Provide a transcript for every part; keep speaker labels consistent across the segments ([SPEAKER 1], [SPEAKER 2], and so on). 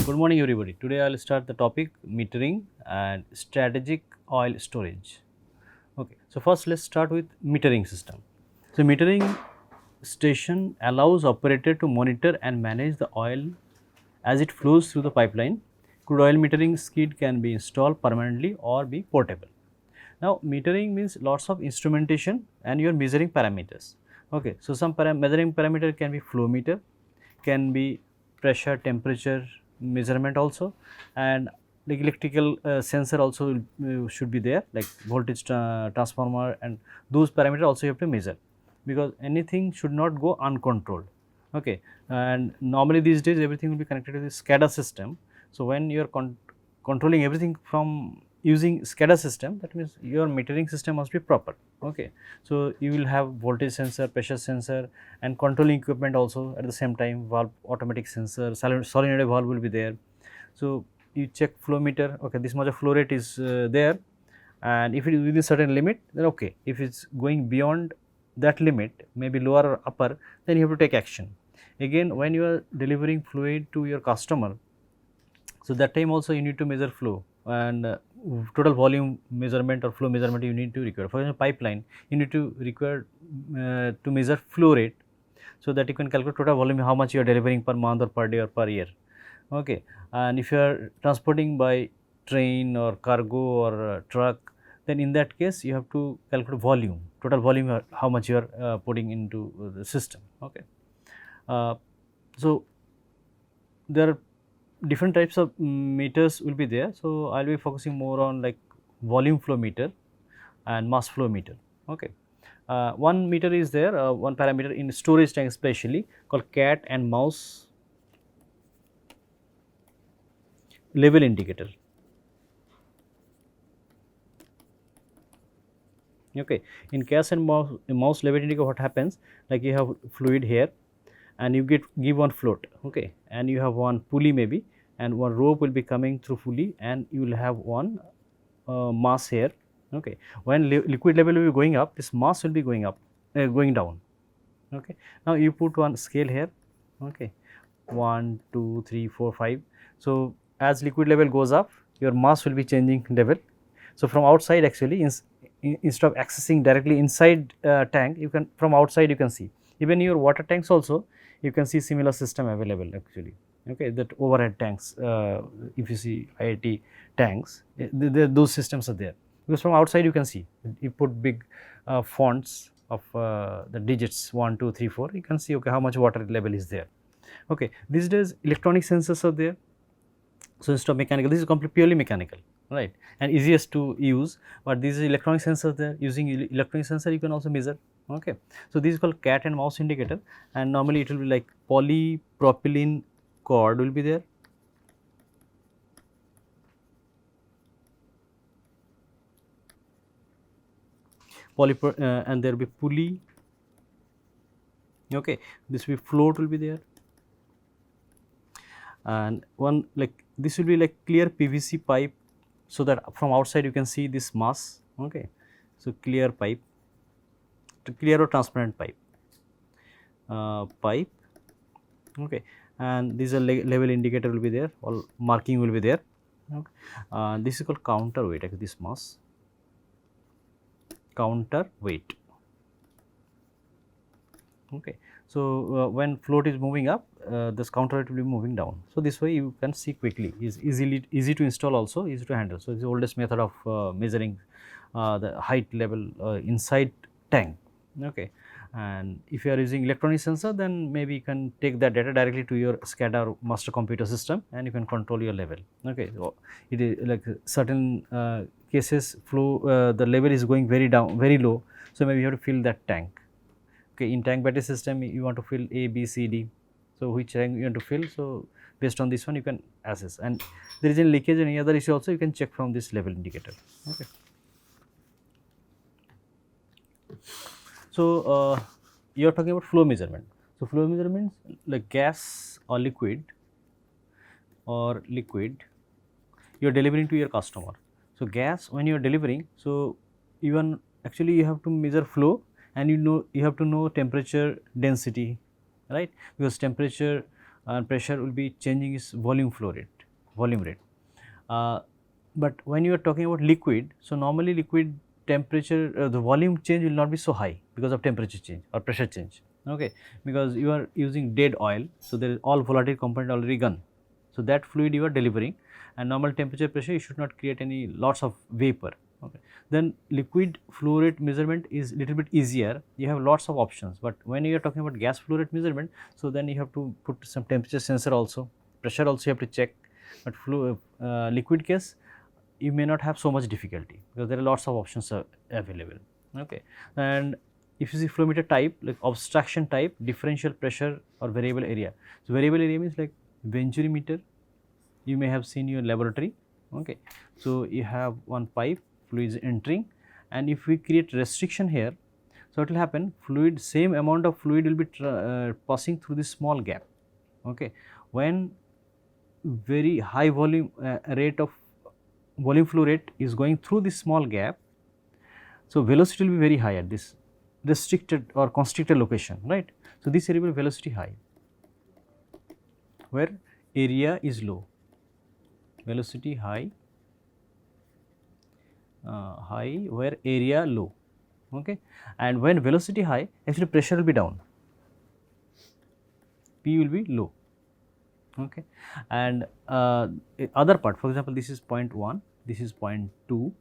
[SPEAKER 1] Good morning, everybody. Today I will start the topic metering and strategic oil storage. Okay, so first let's start with metering system. So metering station allows operator to monitor and manage the oil as it flows through the pipeline. Crude oil metering skid can be installed permanently or be portable. Now metering means lots of instrumentation and you are measuring parameters. Okay, so some measuring parameter can be flow meter, can be pressure, temperature measurement also, and the electrical sensor also should be there, like voltage transformer, and those parameters also you have to measure, because anything should not go uncontrolled. Okay, and normally these days everything will be connected to the SCADA system. So when you are controlling everything from using SCADA system, that means your metering system must be proper. Okay, so you will have voltage sensor, pressure sensor, and controlling equipment also at the same time. Valve, automatic sensor, solenoid valve will be there. So you check flow meter. Okay, this much of flow rate is there, and if it is within certain limit, then okay. If it's going beyond that limit, maybe lower or upper, then you have to take action. Again, when you are delivering fluid to your customer, so that time also you need to measure flow and total volume measurement or flow measurement you need to require. For example, pipeline, you need to require to measure flow rate, so that you can calculate total volume, how much you are delivering per month or per day or per year. Okay, and if you are transporting by train or cargo or truck, then in that case you have to calculate volume, total volume, how much you are putting into the system. Okay, uh, so there are different types of meters will be there. So I will be focusing more on like volume flow meter and mass flow meter. Okay, one meter is there, one parameter in storage tank especially, called cat and mouse level indicator. Okay, in cat and mouse level indicator, what happens, like you have fluid here and you give one float. Okay, and you have one pulley maybe, and one rope will be coming through pulley, and you will have one mass here. Okay, when liquid level will be going up, this mass will be going up, going down. Okay, now you put one scale here. Okay, 1 2 3 4 5. So as liquid level goes up, your mass will be changing level. So from outside, actually, instead of accessing directly inside tank, you can, from outside you can see. Even your water tanks also, you can see similar system available actually. Okay, that overhead tanks, if you see IIT tanks, those systems are there, because from outside you can see. You put big fonts of the digits 1 2 3 4, you can see, okay, how much water level is there. Okay, these days electronic sensors are there. So instead of mechanical, this is completely purely mechanical, right, and easiest to use. But these electronic sensors there, using electronic sensor you can also measure. Okay, so this is called cat and mouse indicator, and normally it will be like polypropylene cord will be there. And there will be pulley. Okay, this will be float will be there, and one like this will be like clear PVC pipe, so that from outside you can see this mass. Okay, so clear pipe, clear or transparent pipe, okay, and this is a level indicator will be there, all marking will be there. Okay, this is called counterweight, actually this mass, counterweight. Okay, so when float is moving up, this counterweight will be moving down. So this way you can see quickly, is easy to install, also easy to handle. So it's the oldest method of measuring the height level inside tank. Okay, and if you are using electronic sensor, then maybe you can take that data directly to your SCADA or master computer system, and you can control your level. Okay, so it is like certain cases flow, the level is going very down, very low, so maybe you have to fill that tank. Okay, in tank battery system you want to fill A, B, C, D. So which tank you want to fill? So based on this one you can assess, and there is a leakage or any other issue also, you can check from this level indicator. Okay. So you are talking about flow measurement. So flow measurements like gas or liquid you are delivering to your customer. So gas, when you are delivering, so even actually you have to measure flow, and you have to know temperature density, right, because temperature and pressure will be changing is volume flow rate, volume rate. But when you are talking about liquid, so normally liquid temperature, the volume change will not be so high because of temperature change or pressure change, okay, because you are using dead oil, so there is all volatile component already gone. So that fluid you are delivering, and normal temperature pressure you should not create any lots of vapor, okay. Then liquid flow rate measurement is little bit easier, you have lots of options, but when you are talking about gas flow rate measurement, so then you have to put some temperature sensor also, pressure also you have to check, but liquid case you may not have so much difficulty because there are lots of options available, okay. And if you see flow meter type, like obstruction type, differential pressure or variable area. So variable area means like venturi meter, you may have seen your laboratory, okay. So you have one pipe, fluid is entering, and if we create restriction here, so it will happen, fluid, same amount of fluid will be passing through this small gap, okay. When very high volume rate of volume flow rate is going through this small gap, so velocity will be very high at this restricted or constricted location, right. So this area will be velocity high, where area is low, velocity high, where area low, okay. And when velocity high, actually pressure will be down, P will be low, okay. And other part, for example, this is 0.1, this is 0.2.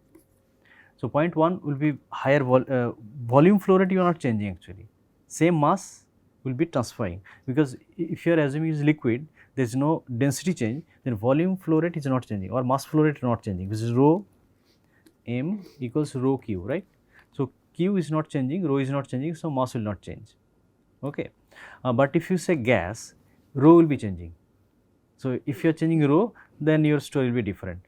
[SPEAKER 1] So 0.1 will be higher volume flow rate, you are not changing actually, same mass will be transferring, because if you are assuming it is liquid, there is no density change, then volume flow rate is not changing or mass flow rate is not changing, this is rho m equals rho q, right. So q is not changing, rho is not changing, so mass will not change, okay. But if you say gas, rho will be changing. So if you are changing rho, then your story will be different,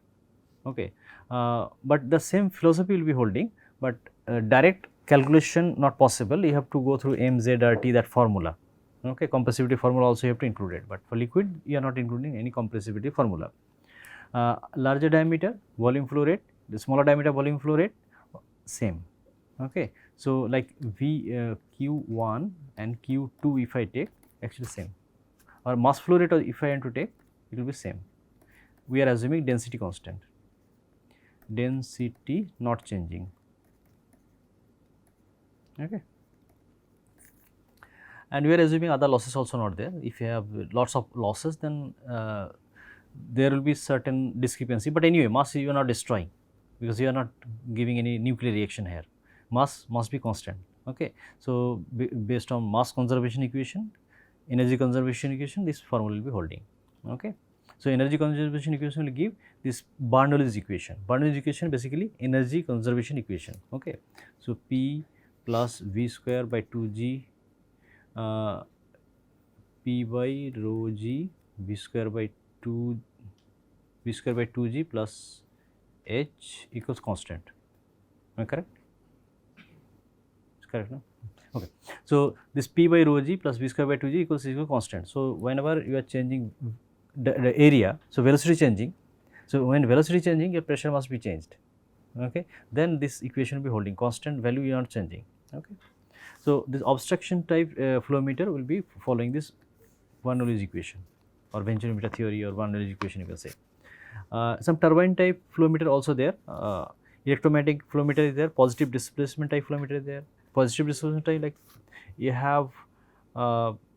[SPEAKER 1] okay. But the same philosophy will be holding, but direct calculation not possible, you have to go through mzrt, that formula, okay. Compressivity formula also you have to include it, but for liquid you are not including any compressivity formula. Larger diameter volume flow rate, the smaller diameter volume flow rate same, okay. So like q1 and q2 if I take, actually same, or mass flow rate if I want to take, it will be same. We are assuming density constant, density not changing, okay. And we are assuming other losses also not there. If you have lots of losses, then there will be certain discrepancy, but anyway mass you are not destroying because you are not giving any nuclear reaction here, mass must be constant, okay. So based on mass conservation equation, energy conservation equation, this formula will be holding, okay. So energy conservation equation will give this Bernoulli's equation. Bernoulli's equation basically energy conservation equation, okay. So P plus V square by 2G P by rho G V square by 2G plus H equals constant. Am I correct? It's correct, no? Okay. So this P by rho G plus V square by 2G equals constant. So whenever you are changing the area, so velocity changing. So when velocity changing, your pressure must be changed, okay. Then this equation will be holding, constant value you are not changing, okay. So this obstruction type flow meter will be following this Bernoulli's equation or venturi meter theory or Bernoulli's equation you can say. Some turbine type flow meter also there, electromagnetic flow meter is there, positive displacement type flow meter is there. Positive displacement type, like you have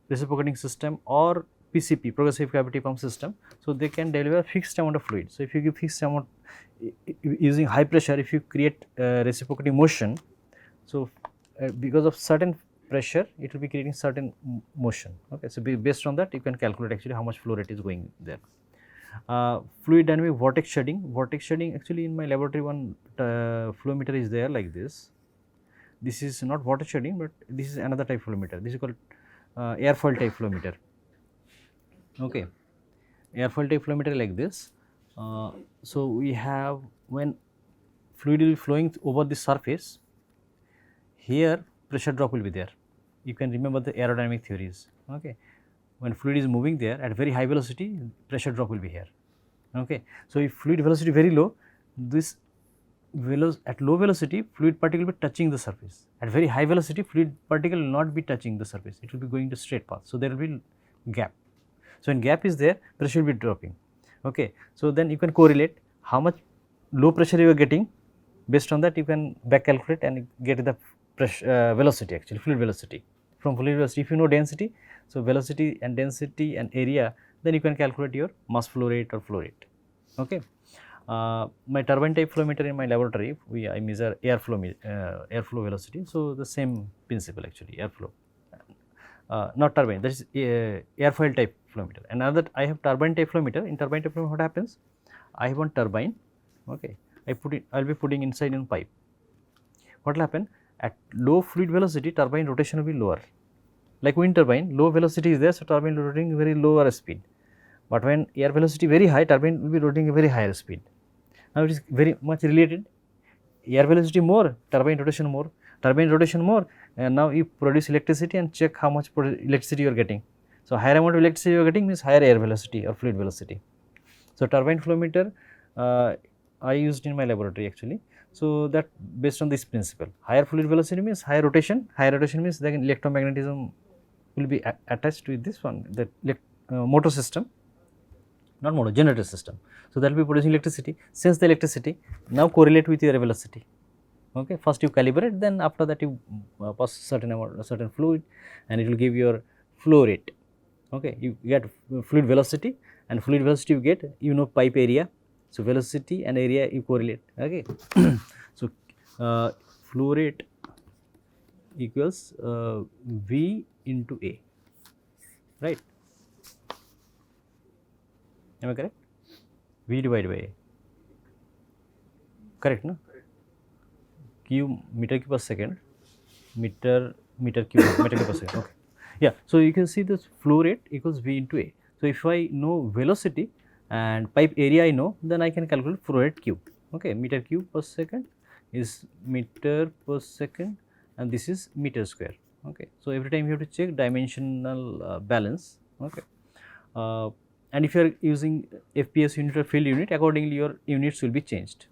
[SPEAKER 1] reciprocating system or PCP, progressive cavity pump system. So they can deliver fixed amount of fluid. So if you give fixed amount using high pressure, if you create reciprocating motion, so because of certain pressure, it will be creating certain motion, okay. So based on that, you can calculate actually how much flow rate is going there. Fluid dynamic vortex shedding, actually in my laboratory one flow meter is there like this. This is not vortex shedding, but this is another type flow meter. This is called airfoil type flow meter, okay. Airfoil type flow meter like this. So we have, when fluid will be flowing over the surface, here pressure drop will be there. You can remember the aerodynamic theories, okay. When fluid is moving there at very high velocity, pressure drop will be here, okay. So if fluid velocity very low, this at low velocity fluid particle will be touching the surface. At very high velocity, fluid particle will not be touching the surface, it will be going to straight path. So there will be gap. So when gap is there, pressure will be dropping. Okay. So then you can correlate how much low pressure you are getting. Based on that, you can back calculate and get the pressure, velocity, actually fluid velocity. From fluid velocity, if you know density, so velocity and density and area, then you can calculate your mass flow rate or flow rate. Okay. My turbine type flow meter in my laboratory, I measure airflow velocity. So the same principle, actually, airflow. Not turbine, that is airfoil type flow meter. Another, I have turbine type flow meter. In turbine type flow meter, what happens? I have one turbine. Okay, I will be putting inside in pipe. What will happen? At low fluid velocity, turbine rotation will be lower. Like wind turbine, low velocity is there, so turbine rotating very lower speed. But when air velocity very high, turbine will be rotating a very higher speed. Now it is very much related. Air velocity more, turbine rotation more. Turbine rotation more, and now you produce electricity and check how much electricity you are getting. So higher amount of electricity you are getting means higher air velocity or fluid velocity. So turbine flow meter I used in my laboratory, actually. So that based on this principle, higher fluid velocity means higher rotation means the electromagnetism will be attached with this one, that motor system, not motor, generator system. So that will be producing electricity. Since the electricity now correlate with your velocity. Okay, first you calibrate, then after that you pass certain fluid, and it will give your flow rate. Okay, you get fluid velocity, and fluid velocity you get, pipe area. So velocity and area you correlate. Okay, so flow rate equals V into A, right? Am I correct? V divided by A. Correct, no? Meter cube per second, meter cube per second. Okay. Yeah. So you can see this flow rate equals V into A. So if I know velocity and pipe area I know, then I can calculate flow rate cube. Okay. Meter cube per second is meter per second, and this is meter square. Okay. So every time you have to check dimensional balance. Okay. And if you are using FPS unit or field unit, accordingly your units will be changed.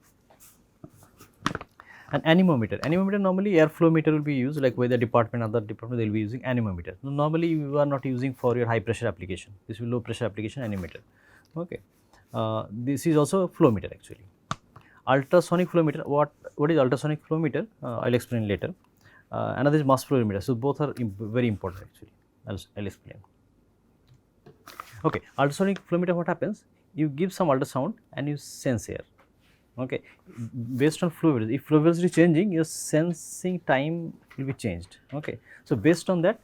[SPEAKER 1] An anemometer normally airflow meter will be used, like weather department, other department they will be using anemometer. So normally you are not using for your high pressure application, this will low pressure application anemometer. Okay. This is also a flow meter, actually. Ultrasonic flow meter, what is ultrasonic flow meter? I will explain later. Another is mass flow meter. So both are very important, actually. I will explain. Okay, ultrasonic flow meter, what happens? You give some ultrasound and you sense air. Okay, based on flow velocity, if flow velocity is changing, your sensing time will be changed. Okay, so based on that,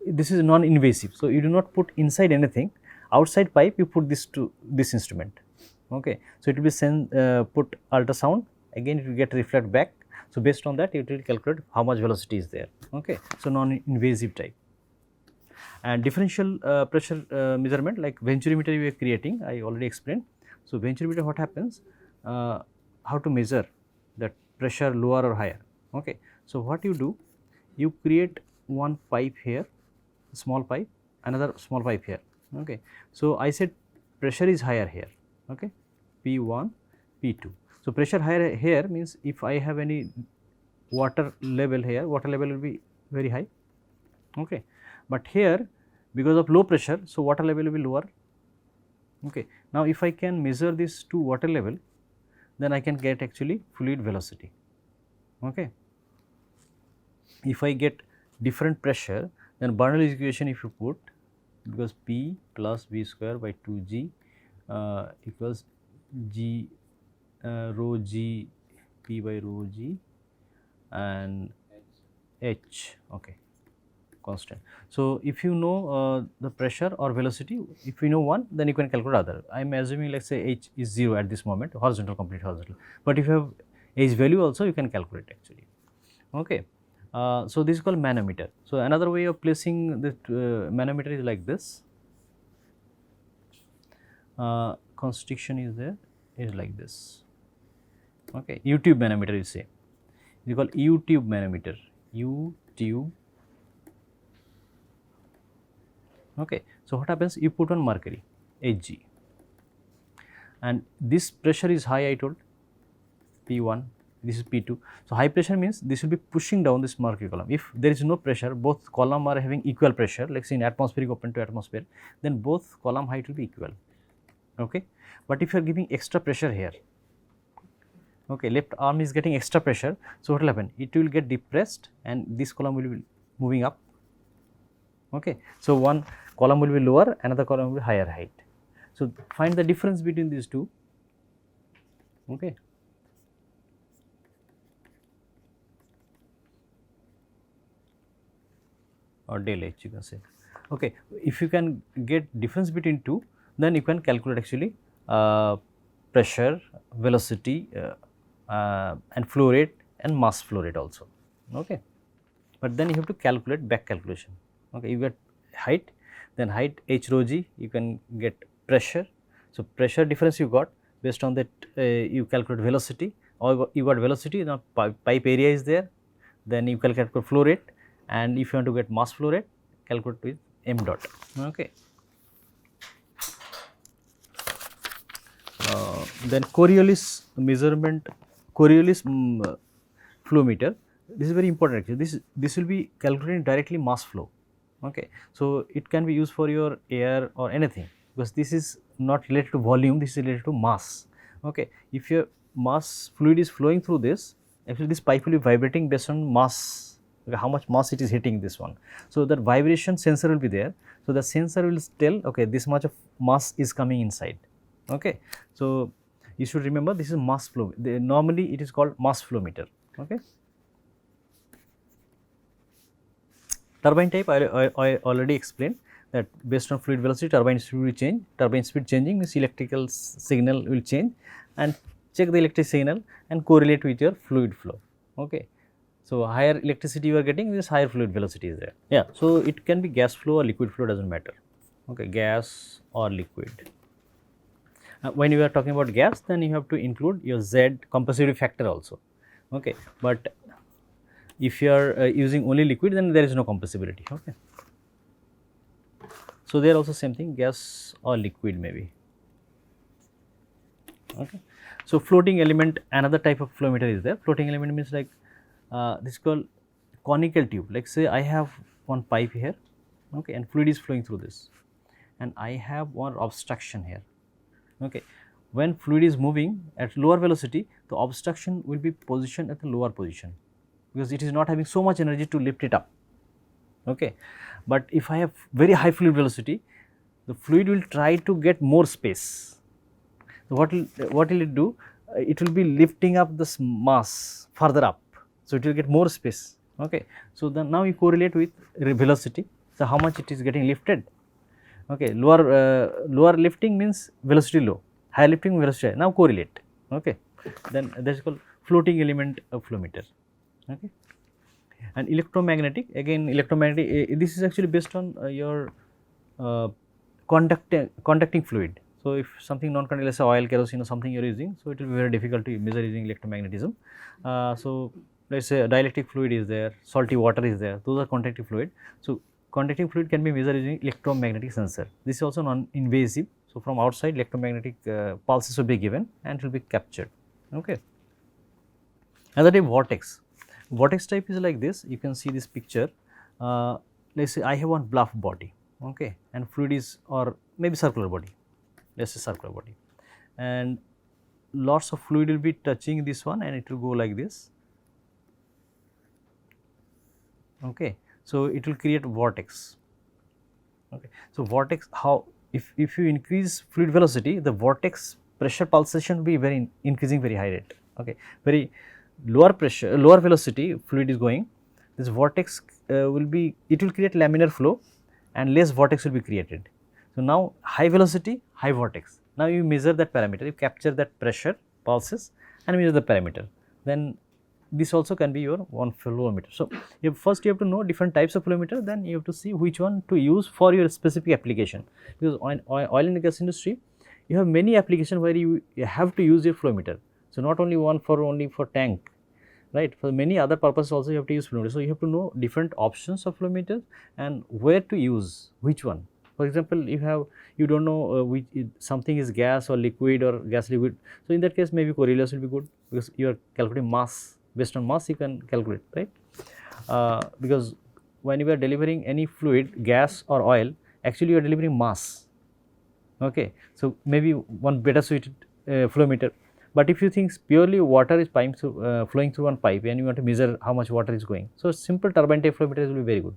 [SPEAKER 1] this is non-invasive. So you do not put inside anything. Outside pipe, you put this to this instrument. Okay, so it will be put ultrasound. Again, it will get reflect back. So based on that, it will calculate how much velocity is there. Okay, so non-invasive type. And differential pressure measurement, like venturimeter we are creating, I already explained. So venturimeter, what happens? How to measure that pressure lower or higher? Okay. So what you do? You create one pipe here, small pipe, another small pipe here. Okay. So I said pressure is higher here. Okay. P1, P2. So pressure higher here means if I have any water level here, water level will be very high. Okay. But here, because of low pressure, so water level will be lower. Okay. Now if I can measure this to water level, then I can get actually fluid velocity. Okay. If I get different pressure, then Bernoulli's equation if you put, because P plus V square by 2G equals G rho G P by rho G and H. Okay. Constant. So if you know the pressure or velocity, if you know one, then you can calculate other. I am assuming, let's say H is 0 at this moment, horizontal, complete horizontal. But if you have H value also, you can calculate, actually. Okay. So this is called manometer. So another way of placing the manometer is like this. Constriction is there, is like this. Okay. U-tube manometer, you say. You call U-tube manometer. U-tube. Okay. So what happens? You put on mercury, Hg, and this pressure is high, I told, P1, this is P2. So, high pressure means this will be pushing down this mercury column. If there is no pressure, both column are having equal pressure, like say in atmospheric open to atmosphere, then both column height will be equal. Okay. But if you are giving extra pressure here, okay, left arm is getting extra pressure, so what will happen? It will get depressed and this column will be moving up. Okay. So, one column will be lower, another column will be higher height. So, find the difference between these two. Okay. Or del H you can say. Okay. If you can get difference between two, then you can calculate actually pressure, velocity and flow rate and mass flow rate also. Okay. But then you have to calculate back calculation. Okay. You get height, then height h rho g, you can get pressure. So, pressure difference you got, based on that you calculate velocity, or you got velocity, now pipe area is there, then you calculate flow rate, and if you want to get mass flow rate, calculate with m dot. Okay. Then Coriolis measurement, Coriolis flow meter, this is very important actually. This will be calculating directly mass flow. Okay. So, it can be used for your air or anything, because this is not related to volume, this is related to mass. Okay. If your mass fluid is flowing through this, actually this pipe will be vibrating based on mass, okay, how much mass it is hitting this one. So, that vibration sensor will be there. So, the sensor will tell, okay, this much of mass is coming inside. Okay. So, you should remember this is mass flow, normally it is called mass flow meter. Okay. Turbine type I already explained that based on fluid velocity turbine speed will change, turbine speed changing means electrical signal will change, and check the electric signal and correlate with your fluid flow. Okay. So, higher electricity you are getting means higher fluid velocity is there. Yeah. So, it can be gas flow or liquid flow, does not matter. Okay. Gas or liquid. When you are talking about gas, then you have to include your Z compressibility factor also. Okay. But if you are using only liquid, then there is no compressibility. Okay. So, there also same thing, gas or liquid maybe. Okay. So, floating element, another type of flow meter is there. Floating element means like this is called conical tube. Like say I have one pipe here, okay, and fluid is flowing through this, and I have one obstruction here. Okay. When fluid is moving at lower velocity, the obstruction will be positioned at the lower position, because it is not having so much energy to lift it up. Okay. But if I have very high fluid velocity, the fluid will try to get more space. So, what will it do? It will be lifting up this mass further up. So, it will get more space. Okay. So, then now you correlate with velocity. So, how much it is getting lifted. Okay. Lower lifting means velocity low, higher lifting velocity high. Now correlate. Okay. Then that is called floating element of flow meter. Okay. And electromagnetic, again electromagnetic, this is actually based on your conducting fluid. So, if something non-conducting, let's say oil, kerosene or something you are using, so it will be very difficult to measure using electromagnetism. So, let us say dielectric fluid is there, salty water is there, those are conducting fluid. So, conducting fluid can be measured using electromagnetic sensor. This is also non-invasive. So, from outside electromagnetic pulses will be given and it will be captured. Okay. Another type, vortex. Vortex type is like this, you can see this picture. Let us say I have one bluff body, okay, and fluid is, or maybe circular body, let us say circular body, and lots of fluid will be touching this one and it will go like this. Okay. So, it will create vortex. Okay. So, vortex, how, if you increase fluid velocity, the vortex pressure pulsation will be very increasing very high rate. Okay. Very lower pressure, lower velocity fluid is going, this vortex will be, it will create laminar flow and less vortex will be created. So, now high velocity, high vortex. Now, you measure that parameter, you capture that pressure pulses and measure the parameter, then this also can be your one flow meter. So, first you have to know different types of flow meter, then you have to see which one to use for your specific application, because on oil and gas industry you have many applications where you have to use your flow meter. So, not only one for only for tank, right, for many other purposes also you have to use flow meter. So, you have to know different options of flow meter and where to use which one. For example, you do not know which something is gas or liquid or gas liquid. So, in that case maybe Coriolis will be good, because you are calculating mass. Based on mass you can calculate, right? Because when you are delivering any fluid, gas or oil, actually you are delivering mass. Okay, so maybe one better suited flow meter. But if you think purely water is flowing through one pipe and you want to measure how much water is going, so simple turbine type flow meters will be very good.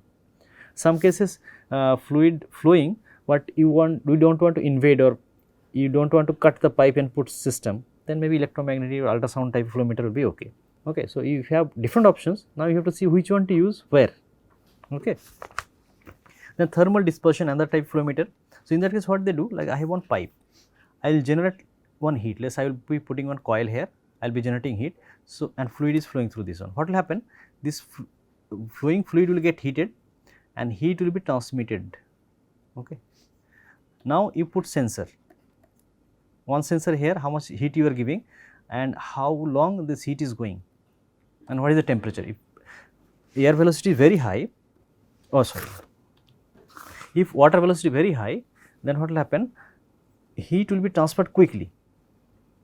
[SPEAKER 1] Some cases fluid flowing, but you don't want to invade or you don't want to cut the pipe and put system, then maybe electromagnetic or ultrasound type flow meter will be okay. Okay, so if you have different options, now you have to see which one to use where. Okay. Then thermal dispersion, another type flow meter. So in that case, what they do, like I have one pipe, I will generate one heat. Let's say I will be putting one coil here, I will be generating heat. So and fluid is flowing through this one. What will happen? This flowing fluid will get heated and heat will be transmitted. Okay. Now you put sensor, one sensor here, how much heat you are giving and how long this heat is going and what is the temperature. If air velocity is very high, if water velocity very high, then what will happen? Heat will be transferred quickly.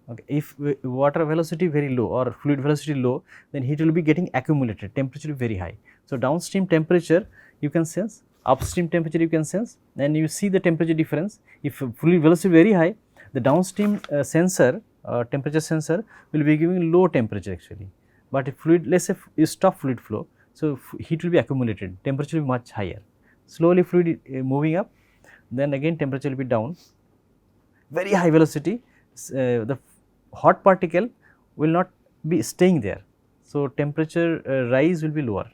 [SPEAKER 1] Okay. If water velocity very low or fluid velocity low, then heat will be getting accumulated, temperature will be very high. So downstream temperature you can sense, upstream temperature you can sense, and you see the temperature difference. If fluid velocity very high, the downstream sensor, temperature sensor will be giving low temperature actually. But if fluid, let's say you stop fluid flow, so heat will be accumulated, temperature will be much higher. Slowly fluid moving up, then again temperature will be down, very high velocity, the hot particle will not be staying there. So temperature rise will be lower.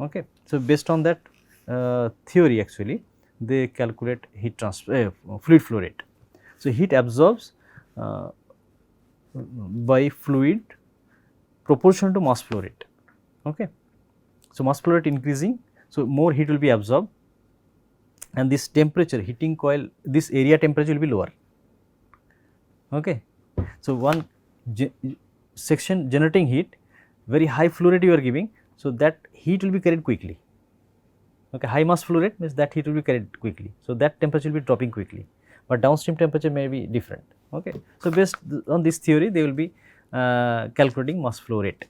[SPEAKER 1] Okay. So based on that theory actually they calculate heat transfer, fluid flow rate. So heat absorbs by fluid proportional to mass flow rate. Okay. So mass flow rate increasing, so more heat will be absorbed and this temperature heating coil, this area temperature will be lower. Okay. So one section generating heat, very high flow rate you are giving, so that heat will be carried quickly. Okay. High mass flow rate means that heat will be carried quickly, so that temperature will be dropping quickly, but downstream temperature may be different. Okay. So based on this theory they will be calculating mass flow rate.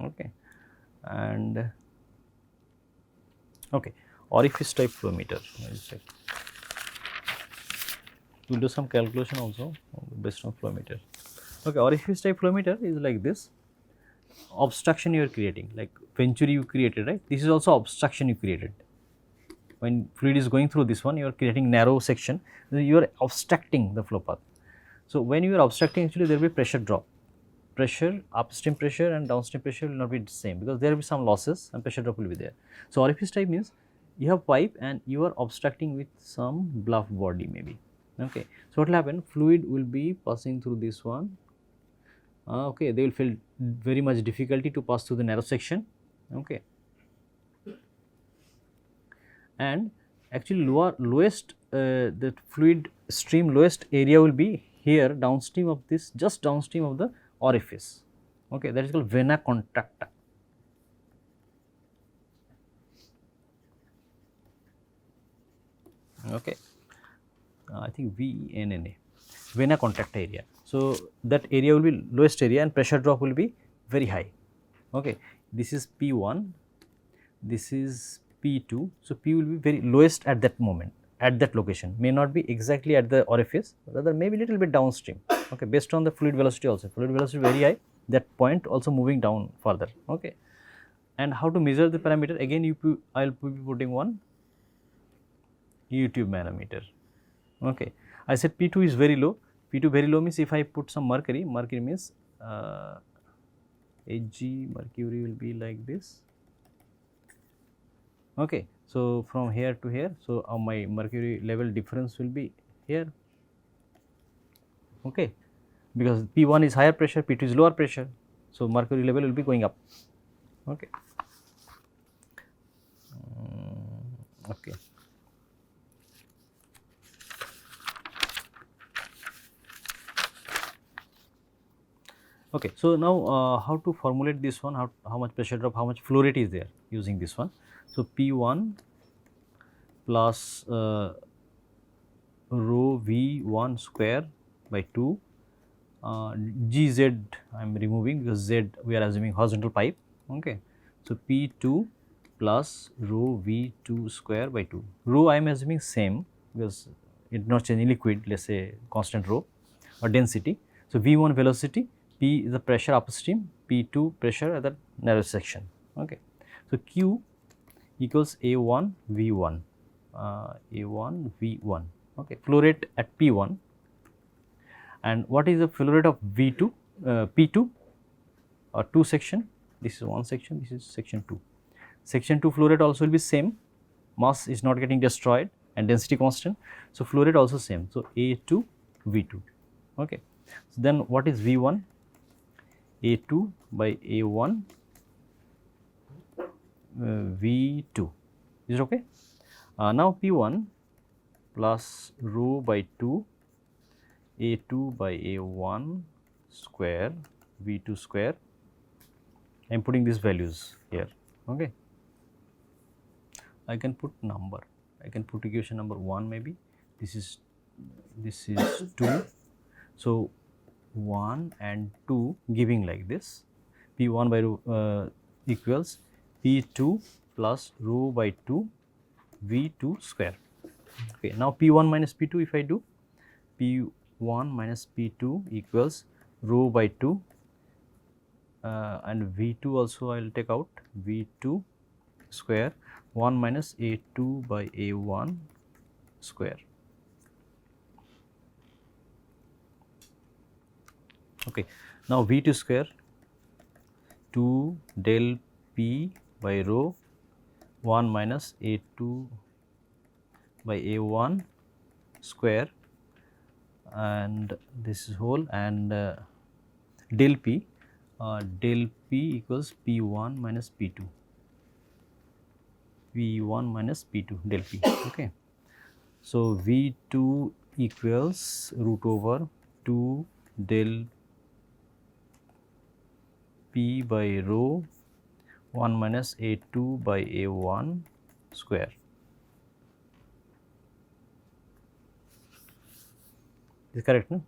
[SPEAKER 1] Okay. And okay, orifice type flow meter. We will do some calculation also based on flow meter. Okay, orifice type flow meter is like this. Obstruction you are creating, like venturi you created, right? This is also obstruction you created. When fluid is going through this one, you are creating narrow section, you are obstructing the flow path. So when you are obstructing, actually there will be pressure drop. Pressure, upstream pressure and downstream pressure will not be the same because there will be some losses and pressure drop will be there. So orifice type means you have pipe and you are obstructing with some bluff body maybe. Okay. So what will happen? Fluid will be passing through this one. Okay, they will feel very much difficulty to pass through the narrow section. Okay. And actually lowest the fluid stream lowest area will be here downstream of this, just downstream of the orifice. Okay, that is called vena contracta. Okay, I think VNNA, vena contracta area. So that area will be lowest area and pressure drop will be very high. Okay, this is P1, this is P2. So P will be very lowest at that moment, at that location, may not be exactly at the orifice, rather maybe little bit downstream. Okay, based on the fluid velocity also, fluid velocity very high, that point also moving down further. Okay. And how to measure the parameter? Again I will be putting one U-tube manometer. Okay. I said P2 is very low. P2 very low means if I put some mercury, mercury means Hg mercury will be like this. Okay. So from here to here, so my mercury level difference will be here. Okay. Because P1 is higher pressure, P2 is lower pressure, so mercury level will be going up. Okay. Okay. Okay. So now how to formulate this one? How much pressure drop? How much flow rate is there using this one? So P1 plus rho V1 square by 2 GZ I am removing because Z we are assuming horizontal pipe. Okay. So, P2 plus rho V2 square by 2. Rho I am assuming same because it not changing liquid, let us say constant rho or density. So, V1 velocity, P is the pressure upstream, P2 pressure at the narrow section. Okay. So, Q equals A1 V1, A1 V1. Okay. Flow rate at P1. And what is the flow rate of V2, P2 or 2 section? This is one section, this is section 2. Section 2 flow rate also will be same, mass is not getting destroyed and density constant. So, flow rate also same. So, A2 V2. Okay. So, then what is V1? A2 by A1 V2. Is it okay? Now, P1 plus rho by 2 A2 by A1 square V2 square. I am putting these values here. Okay. I can put number. I can put equation number 1 maybe. This is 2. So, 1 and 2 giving like this. P1 by rho equals P2 plus rho by 2 V2 square. Okay. Now, P1 minus P2 if I do, P1 minus P2 equals rho by 2 and V2 also I will take out V2 square 1 minus A2 by A1 square. Okay. Now, V2 square 2 del P by rho 1 minus A2 by A1 square and this is whole and del P equals P1 minus P2, P1 minus P2 del P. Okay. So, V2 equals root over 2 del P by rho 1 minus A2 by A1 square. Is correct, no?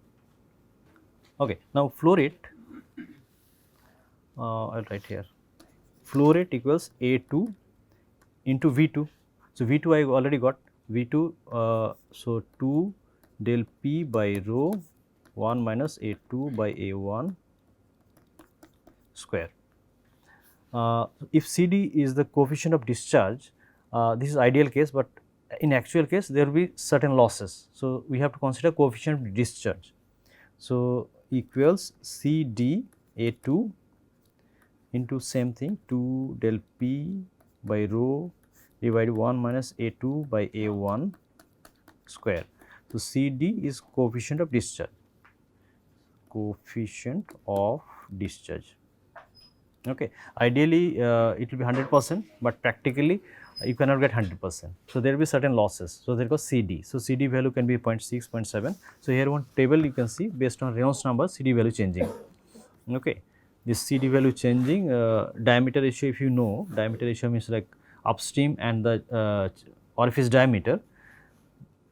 [SPEAKER 1] Okay. Now, flow rate, I will write here, flow rate equals A2 into V2. So, V2 I already got, V2, so 2 del P by rho 1 minus A2 by A1 square. If CD is the coefficient of discharge, this is ideal case, but in actual case there will be certain losses. So, we have to consider coefficient of discharge. So, equals CD A2 into same thing 2 del P by rho divided 1 minus A2 by A1 square. So, CD is coefficient of discharge, coefficient of discharge. Okay. Ideally, it will be 100%, but practically you cannot get 100%. So, there will be certain losses. So, there goes CD. So, CD value can be 0.6, 0.7. So, here one table you can see based on Reynolds number CD value changing. Okay. This CD value changing, diameter ratio, if you know, diameter ratio means like upstream and the orifice diameter.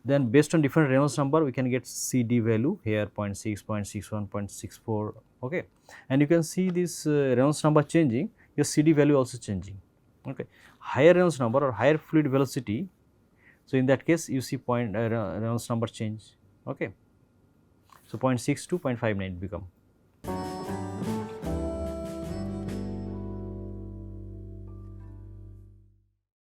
[SPEAKER 1] Then based on different Reynolds number we can get CD value here 0.6, 0.61, 0.64. Okay. And you can see this Reynolds number changing, your CD value also changing. Okay. Higher Reynolds number or higher fluid velocity, so in that case you see Reynolds number change. Okay. So, 0.6 to 0.59 become.